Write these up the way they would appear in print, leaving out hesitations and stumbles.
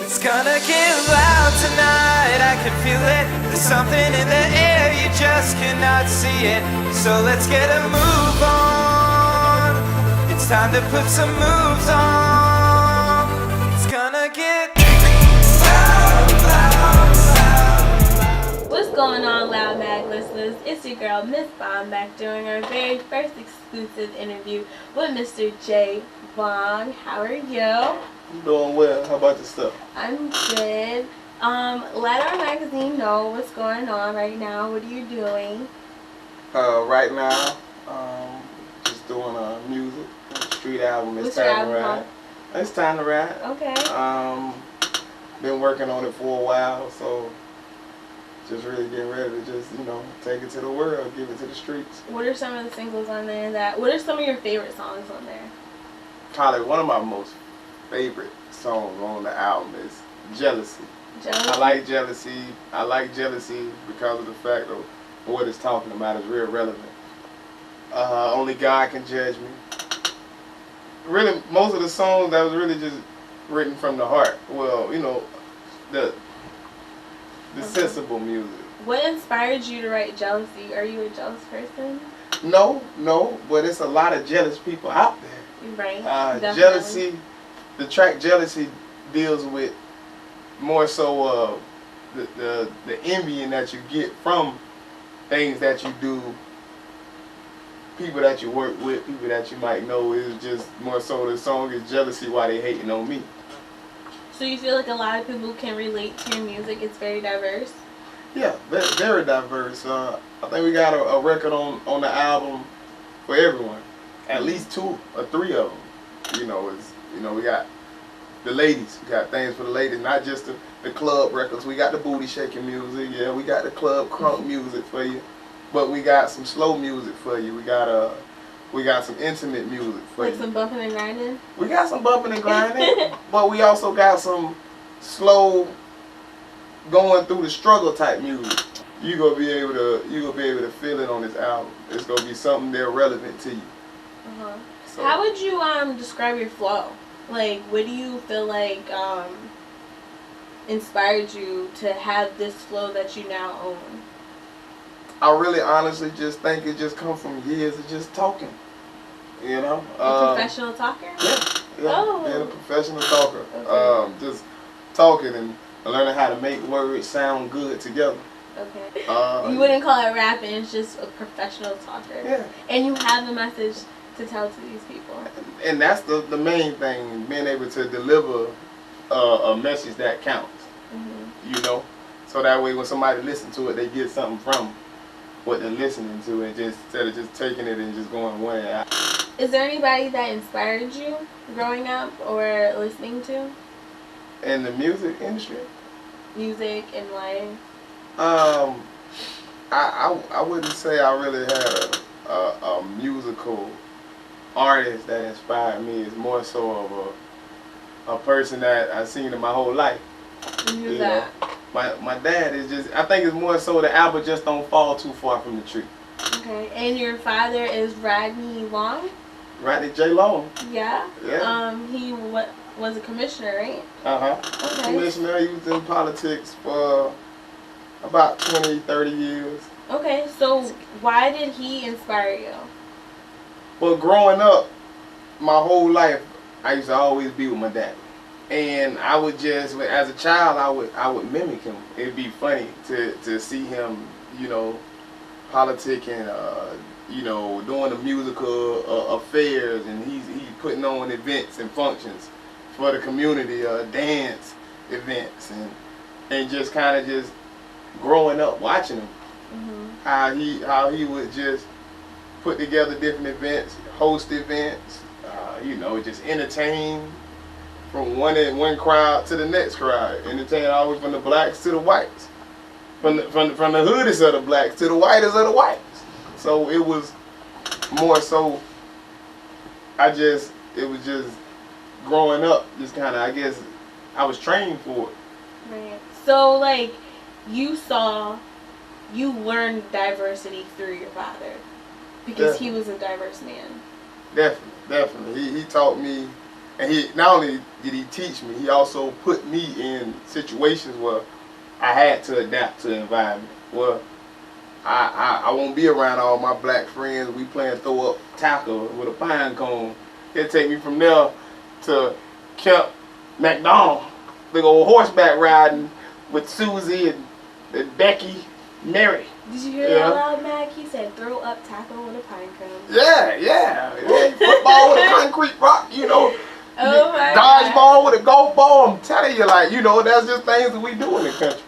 It's gonna get loud tonight, I can feel it. There's something in the air, you just cannot see it. So let's get a move on. It's time to put some moves on. It's gonna get loud, loud, loud. What's going on, Loud Mag listeners? It's your girl, Miss Bomb, back doing our very first exclusive interview with Mr. J. Vaughn. How are you? I'm doing well. How about yourself? I'm good. Let our magazine know what's going on right now. What are you doing? Right now, just doing music, street album. It's What's your time to album ride. It's time to ride. Okay. Been working on it for a while, so just really getting ready to just, take it to the world, give it to the streets. What are some of the singles on there what are some of your favorite songs on there? Probably one of my most favorite songs on the album is Jealousy. Jealousy? I like Jealousy. I like Jealousy because of the fact of what it's talking about is real relevant. Only God Can Judge Me. Really, most of the songs that was really just written from the heart. Well, the sensible music. What inspired you to write Jealousy? Are you a jealous person? No, but it's a lot of jealous people out there. Right. Jealousy, the track Jealousy deals with more so the envying that you get from things that you do, people that you work with, people that you might know. Is just more so the song is Jealousy, why they hating on me. So you feel like a lot of people can relate to your music? It's very diverse? Yeah, very, very diverse. I think we got a record on the album for everyone. At least 2 or 3 of them. We got the ladies. We got things for the ladies, not just the club records. We got the booty shaking music. Yeah, we got the club crunk music for you. But we got some slow music for you. We got some intimate music for you. Like some bumping and grinding? We got some bumping and grinding, but we also got some slow going through the struggle type music. You're gonna be able to feel it on this album. It's gonna be something there relevant to you. Uh-huh. So, how would you describe your flow? Like, what do you feel like inspired you to have this flow that you now own? I really honestly just think it just comes from years of just talking. A professional talker? Yeah. Oh. Being a professional talker. Okay. Just talking and learning how to make words sound good together. Okay. You wouldn't call it rapping, it's just a professional talker. Yeah. And you have a message to tell to these people. And that's the main thing, being able to deliver a message that counts. Mm-hmm. So that way when somebody listens to it, they get something from what they're listening to, and just instead of just taking it and just going one out. Is there anybody that inspired you growing up or listening to? In the music industry? Music and life? I wouldn't say I really had a musical artist that inspired me. It's more so of a person that I've seen in my whole life. Who's that? My dad is just, I think it's more so the apple just don't fall too far from the tree. Okay, and your father is Rodney Long? Rodney J. Long. Yeah? Yeah. He was a commissioner, right? Uh-huh. Okay. Commissioner, he was in politics for about 20, 30 years. Okay, so why did he inspire you? Well, growing up, my whole life, I used to always be with my dad. And I would just, as a child, I would mimic him. It'd be funny to see him, politicking, doing the musical affairs, and he's putting on events and functions for the community, dance events, and just kind of just growing up watching him. Mm-hmm. How he would just put together different events, host events, just entertain. From one crowd to the next crowd, entertain always from the blacks to the whites, from the hoodies of the blacks to the whitest of the whites. So it was more so. It was just growing up, just kind of, I guess, I was trained for it. Right. So like, you learned diversity through your father because he was a diverse man. Definitely. He taught me And he not only did he teach me, he also put me in situations where I had to adapt to the environment. Well, I won't be around all my black friends. We playing throw up tackle with a pine cone. He'll take me from there to Camp McDonald, big old horseback riding with Susie and Becky, Mary. Did you hear that loud, Mac? He said throw up tackle with a pine cone. Yeah. Football with a concrete rock, you know. Oh my Dodgeball with a golf ball. I'm telling you, like, you know, that's just things that we do in the country.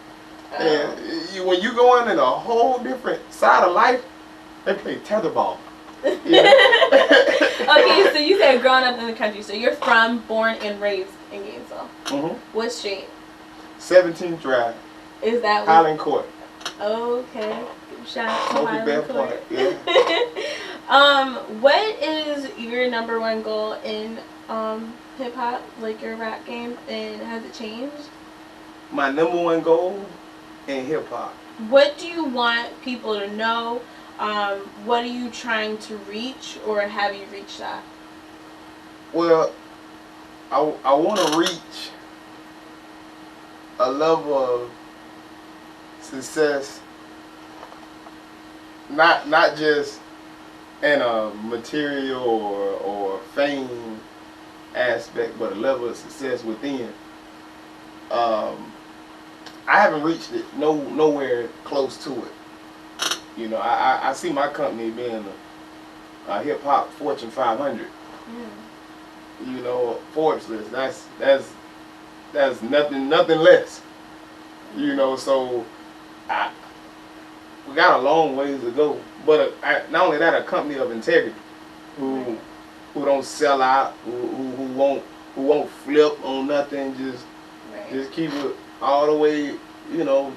Oh. And when you go in a whole different side of life, they play tetherball. Yeah. Okay, so you said growing up in the country. So you're born and raised in Gainesville. Mm-hmm. What street? 17th Drive. Is that Highland Court. Okay. Shout out to Smoky Bear Highland Court. Yeah. What is your number one goal in hip hop, like your rap game, and has it changed? My number one goal in hip hop. What do you want people to know? What are you trying to reach, or have you reached that? Well, I want to reach a level of success, not just in a material or fame aspect, but a level of success within. I haven't reached it nowhere close to it. You know, I see my company being a hip hop Fortune 500. Yeah. You know, Forbes list. That's nothing less. You know, so we got a long ways to go. But not only that, a company of integrity, who don't sell out, who won't flip on nothing, just keep it all the way, you know,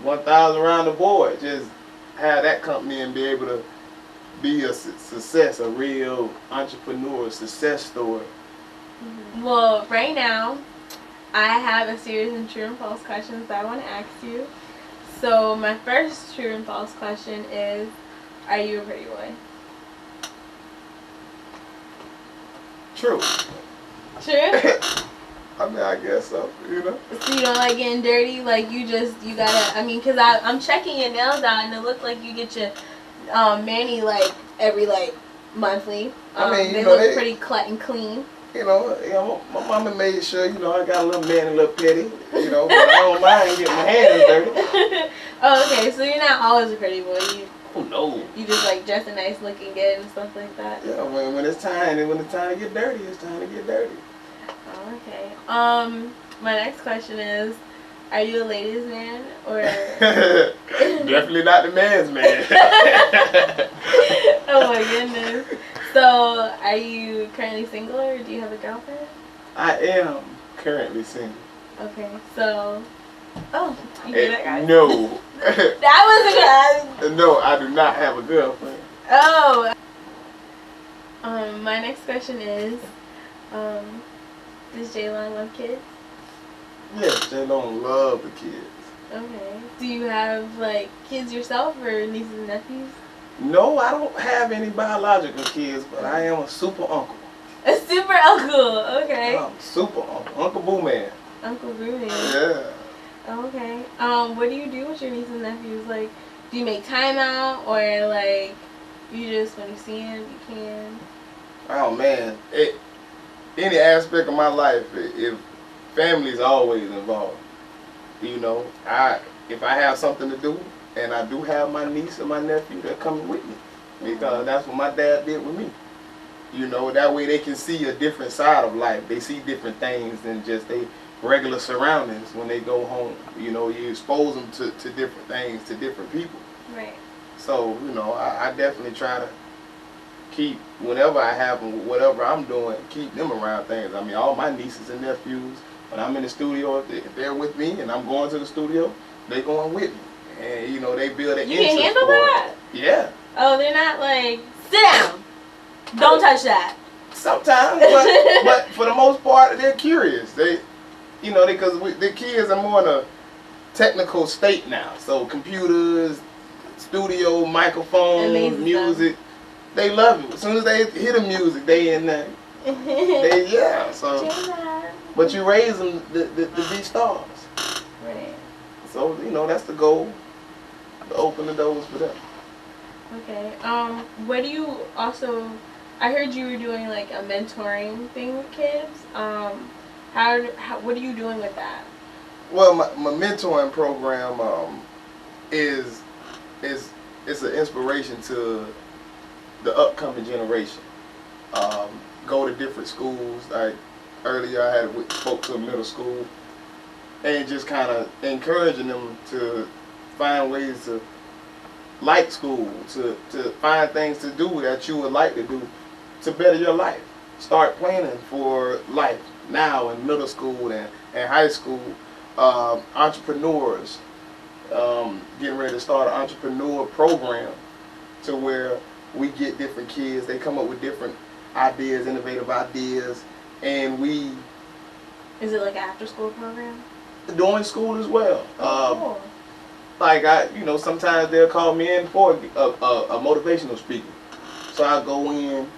1,000 around the board. Just have that company and be able to be a success, a real entrepreneur success story. Well, right now, I have a series of true and false questions that I want to ask you. So my first true and false question is, are you a pretty boy? True. True? I mean, I guess so, you know. So you don't like getting dirty? Like you gotta, I mean, because I'm checking your nails out and it looks like you get your mani like every like monthly. I mean, they look pretty clean. You know, my mama made sure, you know, I got a little man, a little petty, you know, but I don't mind getting my hands dirty. Oh, okay, so you're not always a pretty boy. No. You just like dressing nice, looking good, and stuff like that. Yeah, when it's time to get dirty, it's time to get dirty. Oh, okay. My next question is, are you a ladies' man or? Definitely not the man's man. Oh my goodness. So, are you currently single or do you have a girlfriend? I am currently single. Okay, so, you hear that, guys? No. That was a good. No, I do not have a girlfriend. Oh. My next question is, does J-Long love kids? Yes, J-Long love the kids. Okay. Do you have like kids yourself or nieces and nephews? No, I don't have any biological kids, but I am a super uncle. A super uncle, okay. I'm super uncle. Uncle Boo Man. Uncle Boo Man. Yeah. Okay. What do you do with your nieces and nephews? Like, do you make time out or like you just when you see them you can? Oh man, any aspect of my life, if family's always involved, you know, if I have something to do, and I do have my niece and my nephew that coming with me, because that's what my dad did with me. You know, that way they can see a different side of life. They see different things than just their regular surroundings when they go home. You know, you expose them to different things, to different people. Right. So, you know, I definitely try to keep, whenever I have them, whatever I'm doing, keep them around things. I mean, all my nieces and nephews, when I'm in the studio, if they're with me and I'm going to the studio, they're going with me. And, you know, they build an interest. You can handle that? Yeah. Oh, they're not like, sit down. Don't touch that. Sometimes, but for the most part, they're curious. They, you know, because the kids are more in a technical state now. So computers, studio, microphones, music, they love it. As soon as they hear the music, they in there. Yeah, so. But you raise them to be stars. Right. So, you know, that's the goal. To open the doors for them. Okay. What do you also? I heard you were doing like a mentoring thing with kids. What are you doing with that? Well, my mentoring program is an inspiration to the upcoming generation. Go to different schools. Earlier I spoke to a middle school and just kind of encouraging them to find ways to like school, to find things to do that you would like to do to better your life. Start planning for life now in middle school and high school. Entrepreneurs, getting ready to start an entrepreneur program to where we get different kids, they come up with different ideas, innovative ideas, and we... Is it like an after school program? During school as well. Cool. Like sometimes they'll call me in for a motivational speaker. So I go in,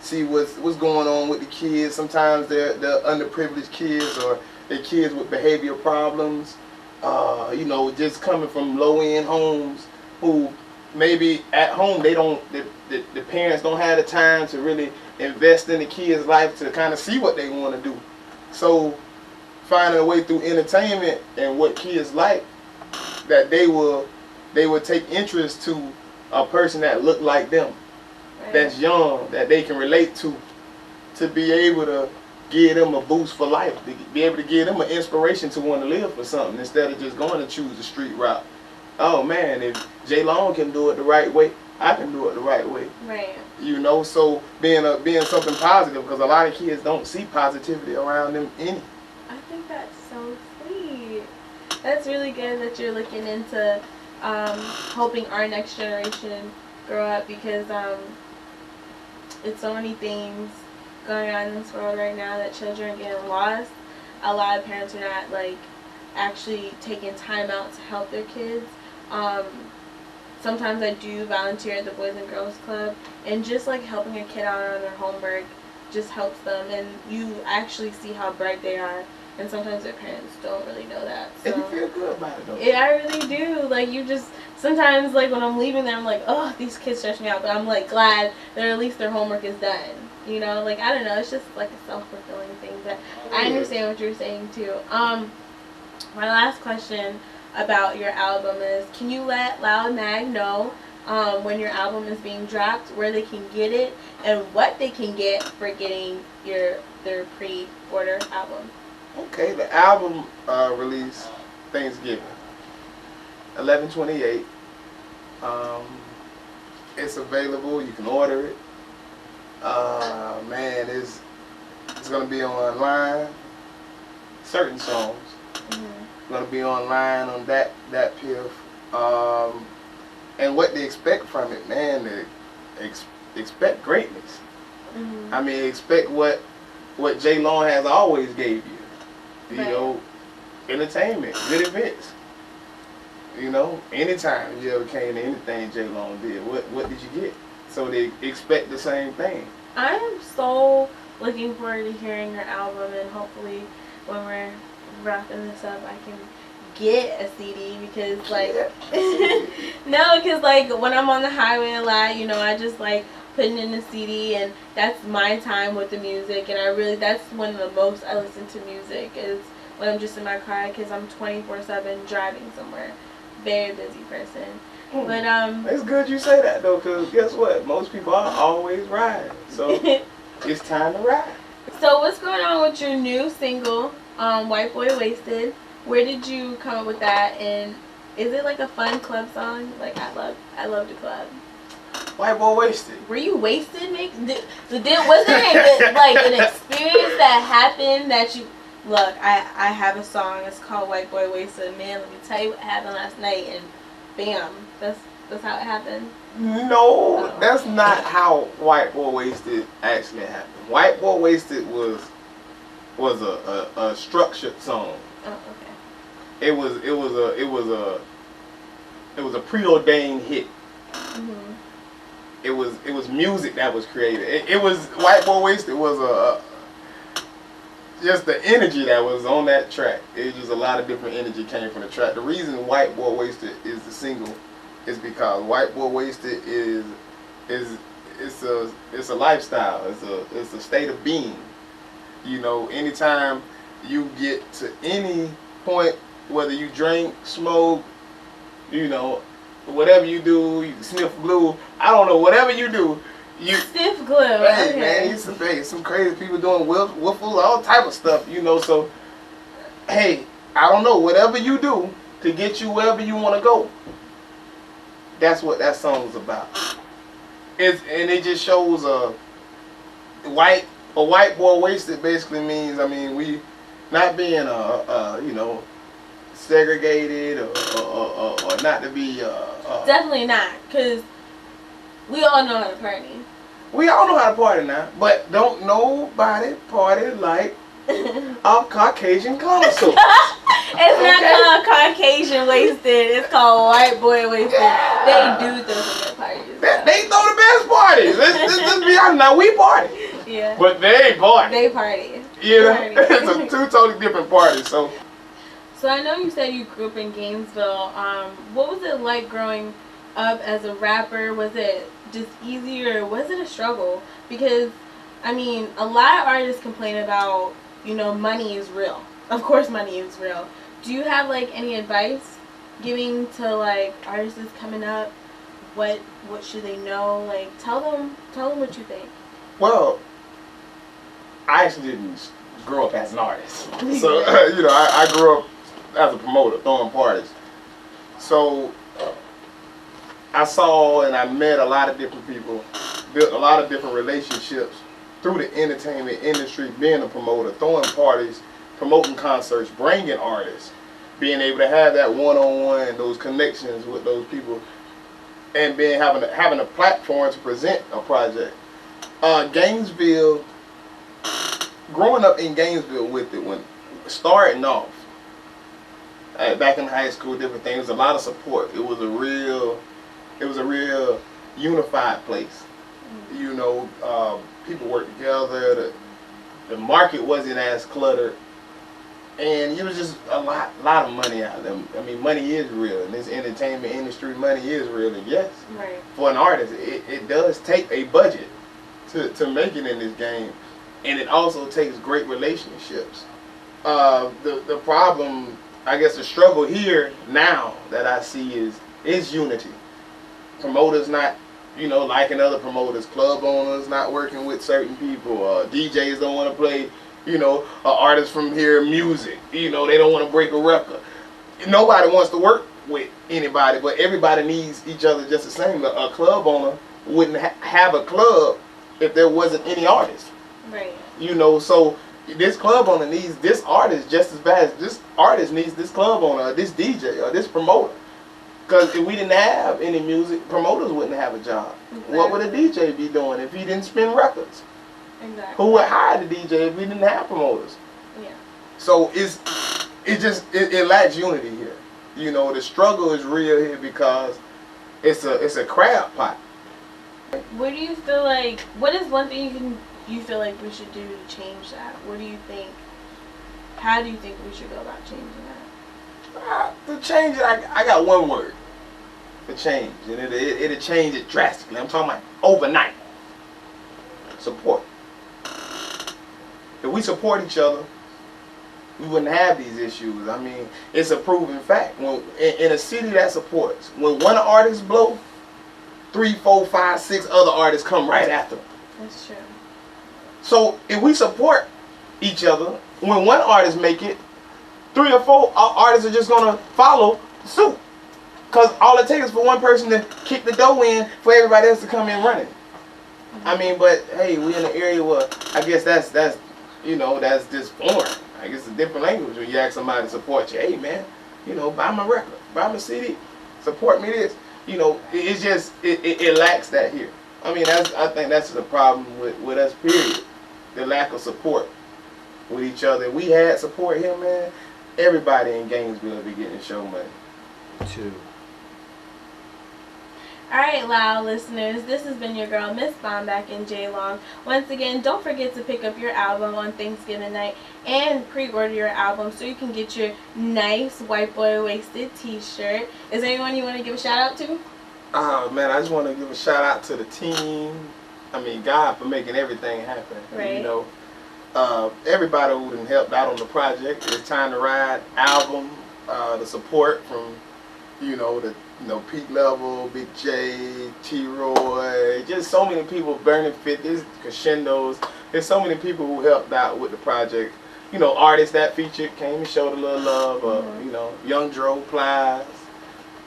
see what's going on with the kids. Sometimes they're underprivileged kids or they're kids with behavior problems. Just coming from low-end homes who maybe at home the parents don't have the time to really invest in the kids' life to kind of see what they want to do. So finding a way through entertainment and what kids like, that they will take interest to a person that look like them, right, that's young, that they can relate to be able to give them a boost for life, to be able to give them an inspiration to want to live for something instead of just going to choose the street route. Oh man, if J Long can do it the right way, I can do it the right way. Right. So being something positive, because a lot of kids don't see positivity around them any. I think that's so sweet. That's really good that you're looking into helping our next generation grow up, because it's so many things going on in this world right now that children are getting lost. A lot of parents are not actually taking time out to help their kids. Sometimes I do volunteer at the Boys and Girls Club, and just helping a kid out on their homework just helps them, and you actually see how bright they are. And sometimes their parents don't really know that. So. And you feel good about it, though. Yeah, I really do. Sometimes, when I'm leaving there, I'm like, oh, these kids stress me out. But I'm, glad that at least their homework is done. I don't know. It's just, a self-fulfilling thing. But I understand what you're saying, too. My last question about your album is, can you let Loud Mag know when your album is being dropped, where they can get it, and what they can get for getting their pre-order album? Okay, the album release Thanksgiving, 11/28. It's available. You can order it. Man, it's gonna be online. Certain songs gonna be online on that PIF. And what they expect from it, man, they expect greatness. I mean, expect what J Long has always gave you. Entertainment, good events. Anytime you ever came to anything J Long did, what did you get? So they expect the same thing. I am so looking forward to hearing your album, and hopefully when we're wrapping this up, I can get a CD, because when I'm on the highway a lot, I just putting in the CD, and that's my time with the music, and that's when the most I listen to music is when I'm just in my car, because I'm 24/7 driving somewhere. Very busy person. But it's good you say that, though, because guess what? Most people are always riding, so it's time to ride. So what's going on with your new single, White Boy Wasted? Where did you come up with that, and is it a fun club song? I love the club. White Boy Wasted. Were you wasted, Nick? Was there an experience that happened that you... Look, I have a song. It's called White Boy Wasted. Man, let me tell you what happened last night, and bam, that's how it happened. No, that's not how White Boy Wasted actually happened. White Boy Wasted was a structured song. Oh, okay. It was a preordained hit. it was music that was created. It was White Boy Wasted was just the energy that was on that track. It was just a lot of different energy came from the track. The reason White Boy Wasted is the single is because White Boy Wasted is it's a lifestyle. It's a state of being. You know, anytime you get to any point, whether you drink, smoke, you know, whatever you do, you sniff glue, I don't know, whatever you do, you sniff glue. Hey Okay. man, you some crazy people doing wiffle, all type of stuff, you know. So, hey, I don't know, whatever you do to get you wherever you want to go, that's what that song's about. And it just shows a white boy wasted basically means, I mean, we not being you know, segregated or not to be Definitely not, because we all know how to party. we all know how to party now, but don't nobody party like a Caucasian connoisseur. It's not called Caucasian wasted. It's called white boy wasted. They do throw some good parties. They throw the best parties. Let's be honest. Now we party, Yeah. but they party. They party. You know, Party. it's a two totally different parties. So I know you said you grew up in Gainesville. What was it like growing up as a rapper? Was it just easier or was it a struggle? Because, I mean, a lot of artists complain about, you know, money is real. Of course money is real. Do you have, like, any advice giving to, like, artists coming up? What should they know? Like, tell them what you think. well, I actually didn't grow up as an artist. So you know, I grew up as a promoter, throwing parties. So I saw and I met a lot of different people, built a lot of different relationships through the entertainment industry, being a promoter, throwing parties, promoting concerts, bringing artists, being able to have that one-on-one, those connections with those people, and having a platform to present a project. Gainesville, growing up in Gainesville with it, when starting off, back in high school, different things, a lot of support. It was a real unified place. You know, people worked together. The market wasn't as cluttered, and it was just a lot of money out there. I mean, money is real in this entertainment industry. Money is real, and yes, Right. for an artist, it does take a budget to make it in this game, and it also takes great relationships. The problem, I guess, the struggle here now that I see is unity. Promoters not, you know, liking other promoters, club owners not working with certain people, DJs don't want to play, you know, artists from here music, you know, they don't want to break a record. Nobody wants to work with anybody, but everybody needs each other just the same. A club owner wouldn't have a club if there wasn't any artist. Right. You know, so this club owner needs this artist just as bad as this artist needs this club owner or this DJ or this promoter. Because if we didn't have any music, promoters wouldn't have a job. Exactly. What would a DJ be doing if he didn't spin records? Exactly. Who would hire the DJ if we didn't have promoters? Yeah. So it lacks unity here. You know, the struggle is real here because it's a crab pot. What do you feel like? What is one thing you feel like we should do to change that? What do you think? How do you think we should go about changing that? To change it, I got one word for change, and it'll change it drastically. I'm talking about overnight. Support. If we support each other, we wouldn't have these issues. I mean, it's a proven fact. When in a city that supports, when one artist blow, 3, 4, 5, 6 other artists come right after them. That's true. So if we support each other, when one artist make it, 3 or 4 artists are just gonna follow suit. Cause all it takes is for one person to kick the door in for everybody else to come in running. I mean, but hey, we in an area where I guess that's you know, that's just foreign. I guess it's a different language when you ask somebody to support you. Hey man, you know, buy my record, buy my CD, support me this. You know, it's just it lacks that here. I mean, I think that's the problem with us. Period. The lack of support with each other. If we had support here, man, everybody in Gainesville would be getting show money. 2. Alright, Loud listeners, this has been your girl, Miss Bomback and J Long. Once again, don't forget to pick up your album on Thanksgiving night and pre-order your album so you can get your nice white boy wasted t-shirt. Is there anyone you want to give a shout out to? Man, I just want to give a shout out to the team. I mean, God for making everything happen. Right. You know, everybody who done helped out on the project. It's Time to Ride album. The support from, the Peak Level, Big J, T-Roy, just so many people, Burning Fitness, Crescendos. There's so many people who helped out with the project. Artists that featured came and showed a little love. Young Dro, Plies,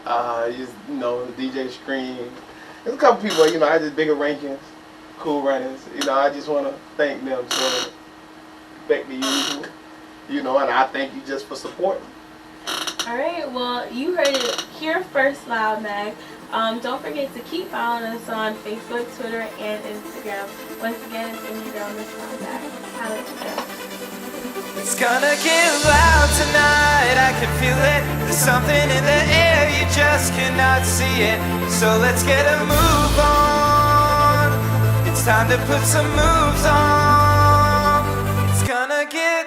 DJ Scream. There's a couple people, I just Bigger Rankings, Cool Runnings. I just want to thank them for back the usual. And I thank you just for supporting. Alright, well, you heard it here first, Loud Mag. Don't forget to keep following us on Facebook, Twitter, and Instagram. Once again, it's been your girl, Miss Bomback. Holla at you girl. It's gonna get loud tonight, I can feel it. There's something in the air, you just cannot see it. So let's get a move on. It's time to put some moves on. It's gonna get